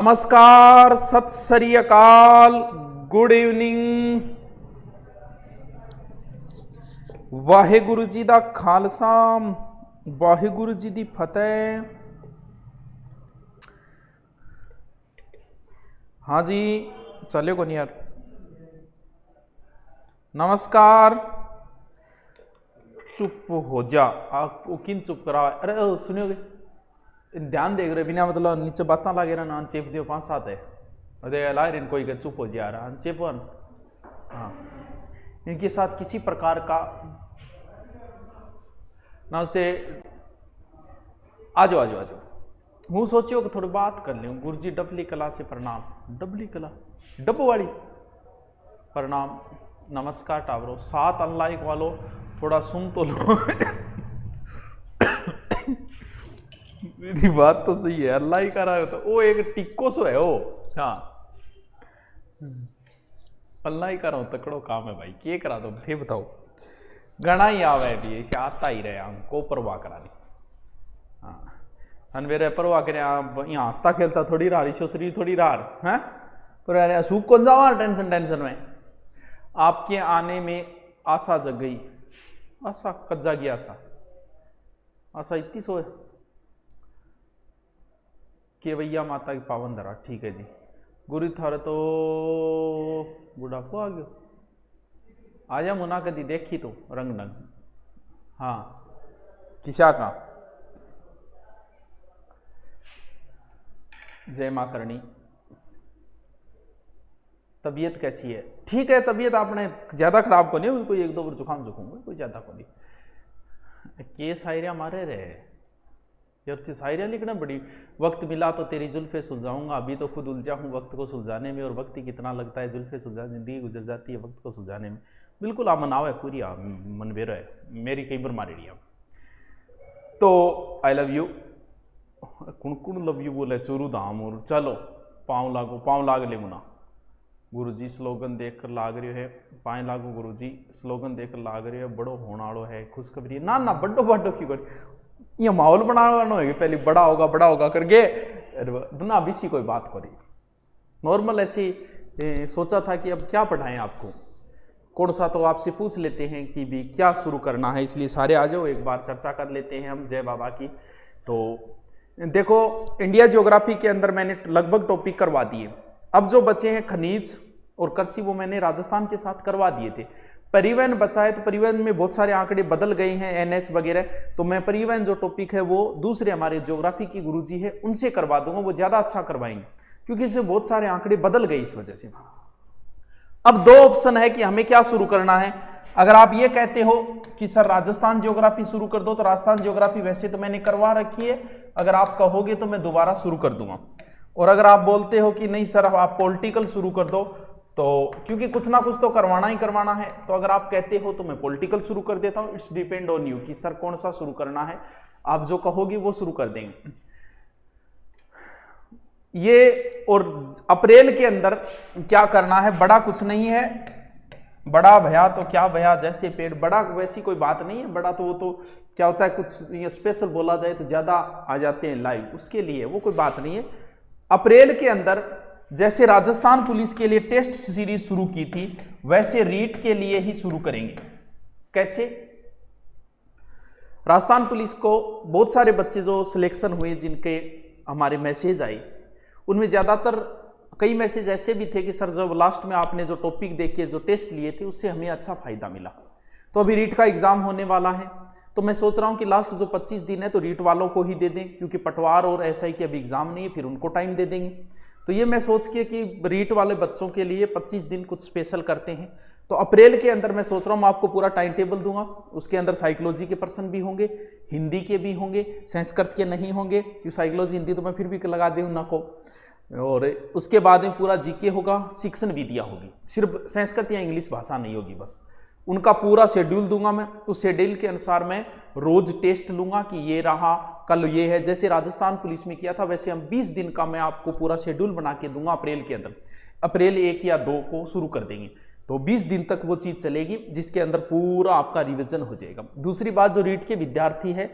नमस्कार, सत श्री अकाल, गुड इवनिंग। वाहेगुरु जी दा खालसा, वाहेगुरु जी दी फतेह। हाँ जी, चले को नहीं यार। नमस्कार। चुप हो जा, आपको किन चुप करा। अरे सुनियोगे, ध्यान देख रहे बिना मतलब नीचे बातें लगे रहा ना, चेप दियो 5-7 है। अरे ला रहे कोई के चुप हो जा रहा चेपन। हाँ, इनके साथ किसी प्रकार का नमस्ते। आजो आजो आजो। हूँ सोचियो कि थोड़ी बात कर लूँ। गुरु जी डबली कला से प्रणाम। डबली कला डब वाली प्रणाम। नमस्कार टावरो, 7 अनलाइक वालों थोड़ा सुन तो लो। मेरी बात तो सही है, अल्लाह ही कर रहा है तो वो एक टिक्को सो है वो। हाँ, अल्लाह ही कर रहा हूँ, तकड़ो काम है भाई। क्या करा दो थे बताओ। गणा ही आवे भी ऐसे आता ही रहे, हमको परवाह करानी। हाँ, मेरे परवाह करे यहाँ हंसता खेलता थोड़ी रहा, रिशो शरीर थोड़ी रहा है। पर अरे सूख कौन जावा टेंशन टेंशन में। आपके आने में आशा जग गई। आशा कद जागी आशा। आशा इतनी सो है केवैया माता की पावन धरा। ठीक है जी। गुरु थारे तो बुढ़ापो आ गयो। आजा मुना कदी देखी तो रंग नंग। हाँ, किसा का जय मां करणी। तबीयत कैसी है? ठीक है, तबीयत आपने ज्यादा खराब को नहीं, उसको 1-2 बार जुकाम जुकूंगा, कोई ज्यादा को नहीं। के शायरिया मारे रहे यार, थी शायरिया लिखना बड़ी। वक्त मिला तो तेरी जुल्फे सुलझाऊंगा, अभी तो खुद उलझा हूँ वक्त को सुलझाने में। और वक्त ही कितना लगता है जुल्फे सुलझा, जिंदगी गुजर जाती है वक्त को सुलझाने में। बिल्कुल आ मनाव है पूरी, आ मनवेर है मेरी कई बार मारी रही। तो आई लव यू। कुण कुण लव यू बोले चोरू धाम। और चलो पाँव लागो, पाँव लाग ले मुना। गुरुजी स्लोगन देखकर लाग रहे है, पाए लागो गुरुजी स्लोगन देखकर लाग रहे है। बड़ो होने वालो है खुशखबरी। ना ना बड्डो बड्डो क्यों कर, ये माहौल बनाना है पहले बड़ा होगा करके ना। अभी सी कोई बात करी नॉर्मल ऐसी सोचा था कि अब क्या पढ़ाएं आपको, कौन सा तो आपसे पूछ लेते हैं कि भी क्या शुरू करना है। इसलिए सारे आ जाओ, एक बार चर्चा कर लेते हैं हम जय बाबा की। तो देखो, इंडिया ज्योग्राफी के अंदर मैंने लगभग टॉपिक करवा दिए। अब जो बचे हैं खनिज और कृषि, वो मैंने राजस्थान के साथ करवा दिए थे। परिवहन बचा है, तो परिवहन में बहुत सारे आंकड़े बदल गए हैं, एनएच वगैरह। तो मैं परिवहन जो टॉपिक है वो दूसरे हमारे ज्योग्राफी की गुरुजी है उनसे करवा दूंगा, वो ज्यादा अच्छा करवाएंगे, क्योंकि इसमें बहुत सारे आंकड़े बदल गए इस वजह से। अब 2 ऑप्शन है कि हमें क्या शुरू करना है। अगर आप ये कहते हो कि सर राजस्थान ज्योग्राफी शुरू कर दो, तो राजस्थान ज्योग्राफी वैसे तो मैंने करवा रखी है, अगर आप कहोगे तो मैं दोबारा शुरू कर दूंगा। और अगर आप बोलते हो कि नहीं सर आप पॉलिटिकल शुरू कर दो, तो क्योंकि कुछ ना कुछ तो करवाना ही करवाना है, तो अगर आप कहते हो तो मैं पॉलिटिकल शुरू कर देता हूं। इट्स डिपेंड ऑन यू कि सर कौन सा शुरू करना है, आप जो कहोगे वो शुरू कर देंगे ये। और अप्रैल के अंदर क्या करना है, बड़ा कुछ नहीं है। बड़ा भया तो क्या भया, जैसे पेड़ बड़ा, वैसी कोई बात नहीं है। बड़ा तो वो तो क्या होता है, कुछ ये स्पेशल बोला जाए तो ज्यादा आ जाते हैं लाइव, उसके लिए वो कोई बात नहीं है। अप्रैल के अंदर जैसे राजस्थान पुलिस के लिए टेस्ट सीरीज शुरू की थी, वैसे रीट के लिए ही शुरू करेंगे। कैसे? राजस्थान पुलिस को बहुत सारे बच्चे जो सिलेक्शन हुए, जिनके हमारे मैसेज आए, उनमें ज्यादातर कई मैसेज ऐसे भी थे कि सर जब लास्ट में आपने जो टॉपिक देखे, जो टेस्ट लिए थे, उससे हमें अच्छा फायदा मिला। तो अभी रीट का एग्जाम होने वाला है, तो मैं सोच रहा हूं कि लास्ट जो 25 दिन है तो रीट वालों को ही दे दें, क्योंकि पटवार और एसआई के अभी एग्जाम नहीं है, फिर उनको टाइम दे देंगे। तो ये मैं सोच के कि रीट वाले बच्चों के लिए 25 दिन कुछ स्पेशल करते हैं। तो अप्रैल के अंदर मैं सोच रहा हूँ मैं आपको पूरा टाइम टेबल दूंगा। उसके अंदर साइकोलॉजी के पर्सन भी होंगे, हिंदी के भी होंगे, संस्कृत के नहीं होंगे, क्योंकि साइकोलॉजी हिंदी तो मैं फिर भी लगा दूँ ना को। और उसके बाद में पूरा जीके होगा, शिक्षण विधियाँ होगी, सिर्फ संस्कृत या इंग्लिश भाषा नहीं होगी बस। उनका पूरा शेड्यूल दूंगा मैं। उस शेड्यूल के अनुसार मैं रोज टेस्ट लूंगा कि ये रहा, कल ये है। जैसे राजस्थान पुलिस में किया था, वैसे हम 20 दिन का मैं आपको पूरा शेड्यूल बना के दूंगा अप्रैल के अंदर। अप्रैल 1 या 2 को शुरू कर देंगे, तो 20 दिन तक वो चीज चलेगी, जिसके अंदर पूरा आपका रिवीजन हो जाएगा। दूसरी बात, जो रीट के विद्यार्थी है,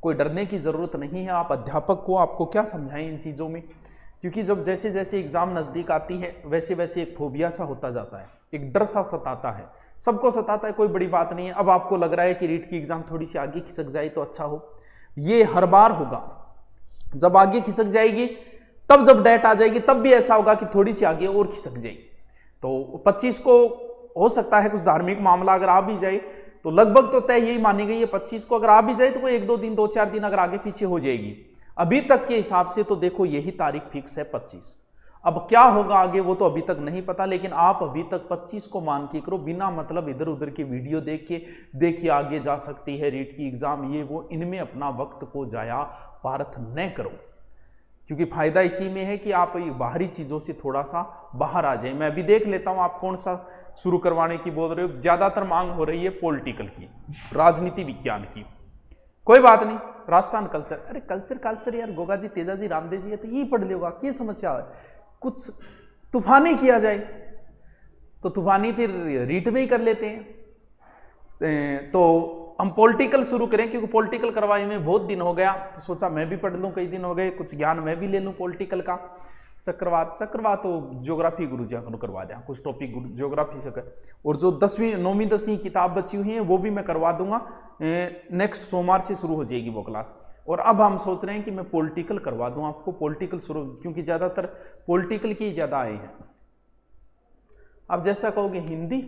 कोई डरने की जरूरत नहीं है। आप अध्यापक को आपको क्या समझाएं इन चीजों में, क्योंकि जब जैसे जैसे एग्जाम नजदीक आती है वैसे वैसे एक फोबिया सा होता जाता है, एक डर सा सताता है, सबको सताता है, कोई बड़ी बात नहीं है। अब आपको लग रहा है कि रीट की एग्जाम थोड़ी सी आगे खिसक जाए तो अच्छा हो, ये हर बार होगा। जब आगे खिसक जाएगी, तब जब डेट आ जाएगी तब भी ऐसा होगा कि थोड़ी सी आगे और खिसक जाएगी। तो 25 को हो सकता है कुछ धार्मिक मामला अगर आ भी जाए तो लगभग तो तय यही मानी गई है 25 को अगर आ भी जाए तो कोई 1-2 दिन 2-4 दिन अगर आगे पीछे हो जाएगी। अभी तक के हिसाब से तो देखो यही तारीख फिक्स है 25। अब क्या होगा आगे वो तो अभी तक नहीं पता, लेकिन आप अभी तक 25 को मान के करो, बिना मतलब इधर उधर की वीडियो देखिए आगे जा सकती है रीट की एग्जाम, ये वो, इनमें अपना वक्त को जाया पार्थ न करो। क्योंकि फायदा इसी में है कि आप बाहरी चीजों से थोड़ा सा बाहर आ जाए। मैं अभी देख लेता हूं आप कौन सा शुरू करवाने की बोल रहे हो। ज्यादातर मांग हो रही है पॉलिटिकल की, राजनीति विज्ञान की। कोई बात नहीं, राजस्थान कल्चर, अरे कल्चर यार गोगा जी, तेजा जी, रामदेव जी है तो यही पढ़ लेगा, क्या समस्या है। कुछ तूफानी किया जाए तो तूफानी फिर रीट में ही कर लेते हैं। तो हम पॉलिटिकल शुरू करें, क्योंकि पॉलिटिकल करवाए में बहुत दिन हो गया, तो सोचा मैं भी पढ़ लूं, कई दिन हो गए, कुछ ज्ञान मैं भी ले लूं पॉलिटिकल का। चक्रवात तो ज्योग्राफी गुरु जी को करवा दें, कुछ टॉपिक ज्योग्राफी से कर, और जो 9वीं 10वीं किताब बची हुई है वो भी मैं करवा दूंगा। नेक्स्ट सोमवार से शुरू हो जाएगी वो क्लास। और अब हम सोच रहे हैं कि मैं पॉलिटिकल करवा दूं आपको, पॉलिटिकल शुरू, क्योंकि ज्यादातर पॉलिटिकल की ज्यादा आए हैं। अब जैसा कहोगे हिंदी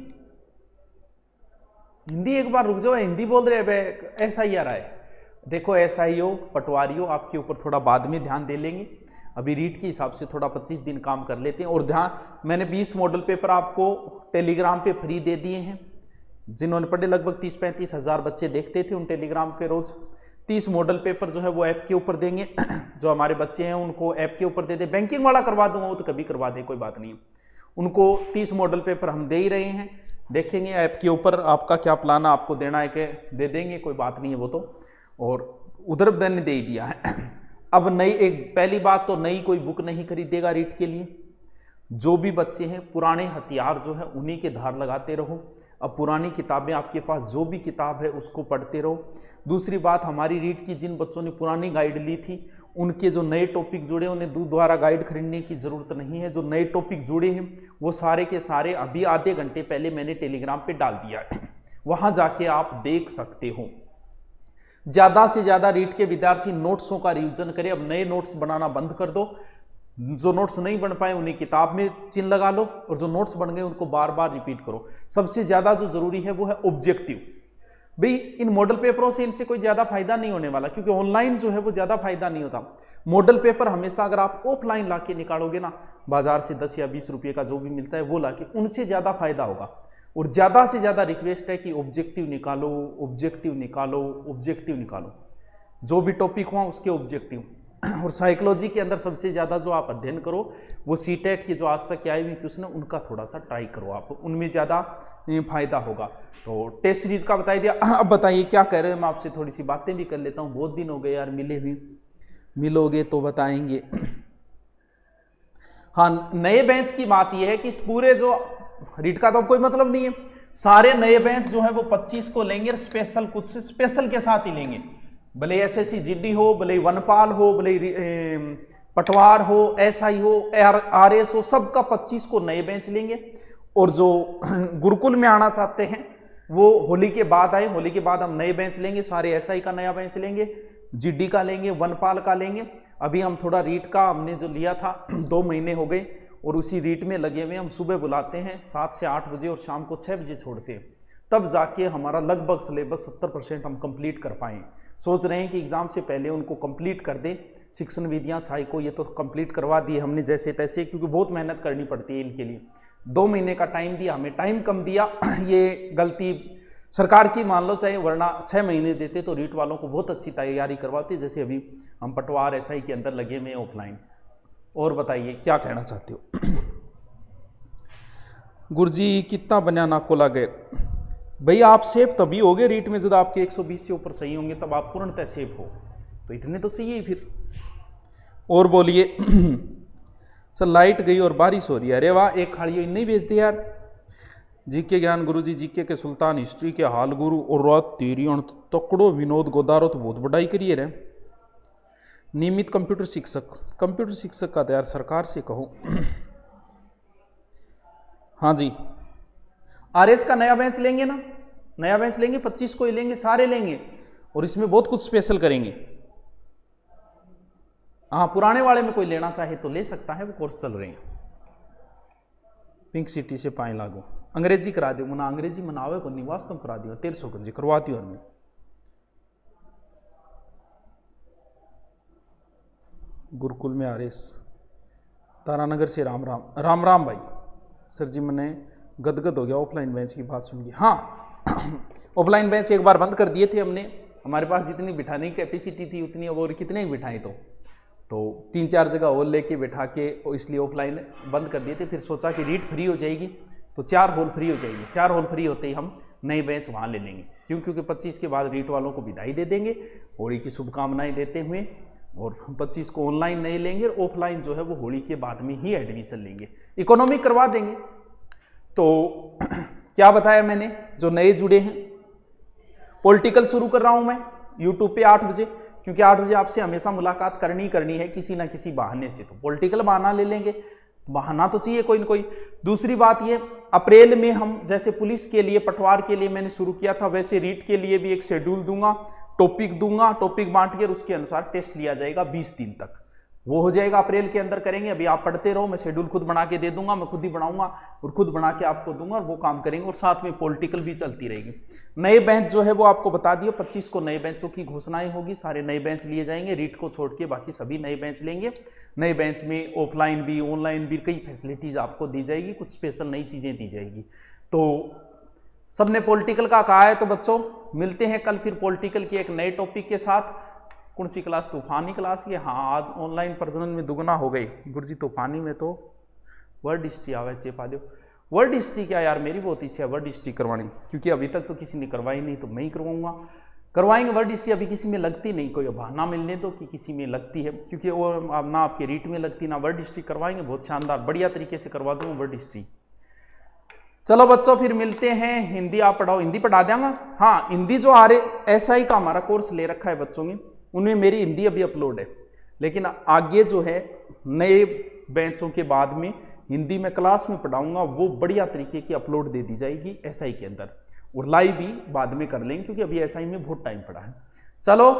एक बार रुक जाओ, हिंदी बोल रहे हैं, ऐसा ही आ रहा है। देखो SI हो, पटवारी हो, आपके ऊपर थोड़ा बाद में ध्यान दे लेंगे, अभी रीट के हिसाब से थोड़ा 25 दिन काम कर लेते हैं। और ध्यान, मैंने 20 मॉडल पेपर आपको टेलीग्राम पे फ्री दे दिए हैं, जिन्होंने पढ़े, लगभग 30-35 हज़ार बच्चे देखते थे उन टेलीग्राम के रोज। 30 मॉडल पेपर जो है वो ऐप के ऊपर देंगे, जो हमारे बच्चे हैं उनको ऐप के ऊपर दे दे। बैंकिंग वाला करवा दूंगा वो तो कभी करवा दे, कोई बात नहीं है। उनको 30 मॉडल पेपर हम दे ही रहे हैं, देखेंगे ऐप के ऊपर आपका क्या प्लान है, आपको देना है कि दे देंगे, कोई बात नहीं है वो तो। और उधर मैंने दे ही दिया है। अब नई, एक पहली बात तो नई कोई बुक नहीं खरीदेगा रीट के लिए। जो भी बच्चे हैं पुराने हथियार जो है उन्हीं के धार लगाते रहो। अब पुरानी किताबें आपके पास, जो भी किताब है उसको पढ़ते रहो। दूसरी बात, हमारी रीट की जिन बच्चों ने पुरानी गाइड ली थी उनके जो नए टॉपिक जुड़े, उन्हें दोबारा गाइड खरीदने की जरूरत नहीं है। जो नए टॉपिक जुड़े हैं वो सारे के सारे अभी आधे घंटे पहले मैंने टेलीग्राम पे डाल दिया है, वहां जाके आप देख सकते हो। ज्यादा से ज्यादा रीट के विद्यार्थी नोट्सों का रिवीजन करें। अब नए नोट्स बनाना बंद कर दो, जो नोट्स नहीं बन पाए उन्हें किताब में चिन्ह लगा लो, और जो नोट्स बन गए उनको बार बार रिपीट करो। सबसे ज्यादा जो जरूरी है वो है ऑब्जेक्टिव। भाई इन मॉडल पेपरों से इनसे कोई ज्यादा फायदा नहीं होने वाला, क्योंकि ऑनलाइन जो है वो ज्यादा फायदा नहीं होता। मॉडल पेपर हमेशा अगर आप ऑफलाइन लाके निकालोगे ना, बाजार से 10 या 20 रुपये का जो भी मिलता है वो लाके, उनसे ज्यादा फायदा होगा। और ज्यादा से ज्यादा रिक्वेस्ट है कि ऑब्जेक्टिव निकालो, ऑब्जेक्टिव निकालो, ऑब्जेक्टिव निकालो, जो भी टॉपिक हुआ उसके ऑब्जेक्टिव। और साइकोलॉजी के अंदर सबसे ज्यादा जो आप अध्ययन करो वो सीटेट के जो आज तक आए हुए क्वेश्चन है उनका थोड़ा सा ट्राई करो आप, उनमें ज्यादा फायदा होगा। तो टेस्ट सीरीज का बता दिया। अब बताइए क्या कह रहे हो, मैं आपसे थोड़ी सी बातें भी कर लेता हूँ, बहुत दिन हो गए यार मिले हुए, मिलोगे तो बताएंगे। हाँ, नए बेंच की बात यह है कि पूरे जो रीट का तो कोई मतलब नहीं है, सारे नए बेंच जो है वो 25 को लेंगे, स्पेशल कुछ से स्पेशल के साथ ही लेंगे। भले SSC GD हो, भले वनपाल हो, भले पटवार हो, SI हो, RS हो, सबका 25 को नए बेंच लेंगे। और जो गुरुकुल में आना चाहते हैं वो होली के बाद आए, होली के बाद हम नए बेंच लेंगे, सारे SI का नया बेंच लेंगे, GD का लेंगे, वनपाल का लेंगे। अभी हम थोड़ा रीट का हमने जो लिया था 2 महीने हो गए और उसी रीट में लगे हुए। हम सुबह बुलाते हैं 7 से 8 बजे और शाम को 6 बजे छोड़ते हैं, तब जाके हमारा लगभग सिलेबस 70% हम कंप्लीट कर पाएँ। सोच रहे हैं कि एग्जाम से पहले उनको कंप्लीट कर दें। शिक्षण विधियां, साइको, ये तो कंप्लीट करवा दिए हमने जैसे तैसे, क्योंकि बहुत मेहनत करनी पड़ती है इनके लिए। 2 महीने का टाइम दिया, हमें टाइम कम दिया, ये गलती सरकार की मान लो चाहे, वरना 6 महीने देते तो रीट वालों को बहुत अच्छी तैयारी करवाते, जैसे अभी हम पटवार SI के अंदर लगे हुए ऑफलाइन। और बताइए क्या कहना चाहते हो। गुरुजी कितना बनाना को लगे। भाई आप सेफ तभी होगे रीट में जब आपके 120 से ऊपर सही होंगे, तब आप पूर्णतः सेफ हो, तो इतने तो चाहिए फिर। और बोलिए। सर लाइट गई और बारिश हो रही है, अरे वाह, एक खाड़ियों नहीं बेच दी यार। जीके ज्ञान गुरुजी, जीके के सुल्तान, हिस्ट्री के हाल गुरु, और रात तेरी तकड़ो विनोद गोदारो तो बहुत बढ़ाई करिए रे। नियमित कंप्यूटर शिक्षक का तो यार सरकार से कहो। हाँ जी, आरएस का नया बेंच लेंगे ना, नया बेंच लेंगे, 25 को ही लेंगे, सारे लेंगे और इसमें बहुत कुछ स्पेशल करेंगे। हाँ, पुराने वाले में कोई लेना चाहे तो ले सकता है, वो कोर्स चल रहे हैं। पिंक सिटी से पाए लागू अंग्रेजी करा दो, मना अंग्रेजी मनावे को निवास तुम करा दियो 1300 कंजी करवाती हूँ मैं। गुरुकुल में आरएस, तारानगर से राम राम। राम राम भाई। सर जी मैंने गदगद हो गया ऑफलाइन बेंच की बात सुन के। हाँ ऑफलाइन बेंच एक बार बंद कर दिए थे हमने, हमारे पास जितनी बिठाने की कैपेसिटी थी उतनी, अब और कितने ही बिठाए तो 3-4 जगह और लेके बैठा के इसलिए ऑफलाइन बंद कर दिए थे। फिर सोचा कि रीट फ्री हो जाएगी तो 4 हॉल फ्री हो जाएगी, 4 हॉल फ्री होते ही हम नए बेंच वहाँ ले लेंगे। क्योंकि 25 के बाद रीट वालों को विदाई दे देंगे, होली की शुभकामनाएं देते हुए, और हम 25 को ऑनलाइन नहीं लेंगे, ऑफलाइन जो है वो होली के बाद में ही एडमिशन लेंगे, इकोनॉमिक करवा देंगे। तो क्या बताया मैंने, जो नए जुड़े हैं, पॉलिटिकल शुरू कर रहा हूं मैं यूट्यूब पे 8 बजे, क्योंकि 8 बजे आपसे हमेशा मुलाकात करनी है किसी ना किसी बहाने से। तो पॉलिटिकल बहाना ले लेंगे, बहाना तो चाहिए कोई ना कोई। दूसरी बात ये, अप्रैल में हम जैसे पुलिस के लिए, पटवार के लिए मैंने शुरू किया था, वैसे रीट के लिए भी एक शेड्यूल दूंगा, टॉपिक दूंगा, टॉपिक बांट के उसके अनुसार टेस्ट लिया जाएगा 20 दिन तक, वो हो जाएगा अप्रैल के अंदर करेंगे। अभी आप पढ़ते रहो, मैं शेड्यूल खुद बना के दे दूंगा, मैं खुद ही बनाऊंगा और खुद बना के आपको दूंगा, और वो काम करेंगे, और साथ में पॉलिटिकल भी चलती रहेगी। नए बेंच जो है वो आपको बता दियो, 25 को नए बेंचों की घोषणाएं होगी, सारे नए बेंच लिए जाएंगे, रीट को छोड़ के बाकी सभी नए बेंच लेंगे। नए बेंच में ऑफलाइन भी ऑनलाइन भी कई फैसिलिटीज आपको दी जाएगी, कुछ स्पेशल नई चीजें दी जाएगी। तो सबने पॉलिटिकल का कहा है, तो बच्चों मिलते हैं कल फिर पॉलिटिकल के एक नए टॉपिक के साथ। कौन सी क्लास, तूफानी क्लास की? हाँ, आज ऑनलाइन प्रजनन में दुगना हो गई गुरुजी, तूफानी में तो वर्ड हिस्ट्री आवे चेपा दो। वर्ड हिस्ट्री क्या यार, मेरी बहुत इच्छा है वर्ड हिस्ट्री करवानी, क्योंकि अभी तक तो किसी ने करवाई नहीं, तो मैं ही करवाऊंगा, करवाएंगे वर्ड हिस्ट्री। अभी किसी में लगती नहीं, कोई बहाना मिलने दो कि किसी में लगती है, क्योंकि वो ना आपके रीट में लगती ना वर्ड हिस्ट्री, करवाएंगे बहुत शानदार बढ़िया तरीके से करवा दूंगा वर्ड हिस्ट्री। चलो बच्चों फिर मिलते हैं। हिंदी आप पढ़ाओ, हिंदी पढ़ा देंगा। हाँ, हिंदी जो SI का हमारा कोर्स ले रखा है बच्चों में, उनमें मेरी हिंदी अभी अपलोड है, लेकिन आगे जो है नए बेंचों के बाद में हिंदी में क्लास में पढ़ाऊंगा, वो बढ़िया तरीके की अपलोड दे दी जाएगी SI के अंदर, और लाइव भी बाद में कर लेंगे, क्योंकि अभी SI में बहुत टाइम पड़ा है। चलो